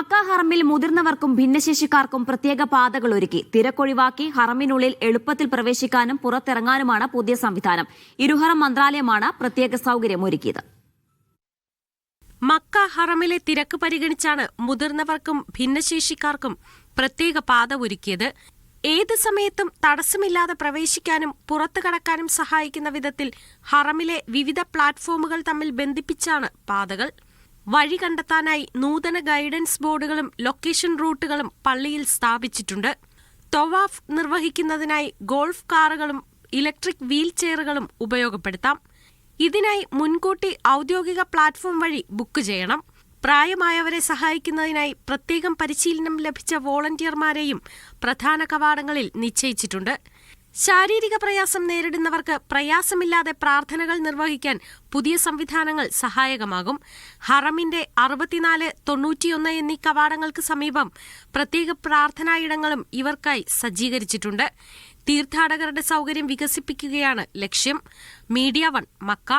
Mecca ഹറമിൽ മുതിർന്നവർക്കും ഭിന്നശേഷിക്കാർക്കും പ്രത്യേക പാതകൾ ഒരുക്കി. തിരക്കൊഴിവാക്കി ഹറമിനുള്ളിൽ എളുപ്പത്തിൽ പ്രവേശിക്കാനും പുറത്തിറങ്ങാനുമാണ് പുതിയ സംവിധാനം. ഇരുഹറം മന്ത്രാലയമാണ് പ്രത്യേക സൌകര്യം ഒരുക്കിയത്. മക്ക ഹറമിലെ തിരക്ക് പരിഗണിച്ചാണ് മുതിർന്നവർക്കും ഭിന്നശേഷിക്കാർക്കും പ്രത്യേക പാത ഒരുക്കിയത്. ഏത് സമയത്തും തടസ്സമില്ലാതെ പ്രവേശിക്കാനും പുറത്തു കടക്കാനും സഹായിക്കുന്ന വിധത്തിൽ ഹറമിലെ വിവിധ പ്ലാറ്റ്ഫോമുകൾ തമ്മിൽ ബന്ധിപ്പിച്ചാണ് പാതകൾ. വഴി കണ്ടെത്താനായി നൂതന ഗൈഡൻസ് ബോർഡുകളും ലൊക്കേഷൻ റൂട്ടുകളും പള്ളിയിൽ സ്ഥാപിച്ചിട്ടുണ്ട്. തവാഫ് നിർവഹിക്കുന്നതിനായി ഗോൾഫ് കാറുകളും ഇലക്ട്രിക് വീൽ ചെയറുകളും ഉപയോഗപ്പെടുത്താം. ഇതിനായി മുൻകൂട്ടി ഔദ്യോഗിക പ്ലാറ്റ്ഫോം വഴി ബുക്ക് ചെയ്യണം. പ്രായമായവരെ സഹായിക്കുന്നതിനായി പ്രത്യേകം പരിശീലനം ലഭിച്ച വോളണ്ടിയർമാരെയും പ്രധാന കവാടങ്ങളിൽ നിശ്ചയിച്ചിട്ടുണ്ട്. ശാരീരിക പ്രയാസം നേരിടുന്നവർക്ക് പ്രയാസമില്ലാതെ പ്രാർത്ഥനകൾ നിർവഹിക്കാൻ പുതിയ സംവിധാനങ്ങൾ സഹായകമാകും. ഹറമിന്റെ 64, 91 എന്നീ കവാടങ്ങൾക്ക് സമീപം പ്രത്യേക പ്രാർത്ഥനായിടങ്ങളും ഇവർക്കായി സജ്ജീകരിച്ചിട്ടുണ്ട്. തീർത്ഥാടകരുടെ സൌകര്യം വികസിപ്പിക്കുകയാണ് ലക്ഷ്യം. Media 1 Mecca.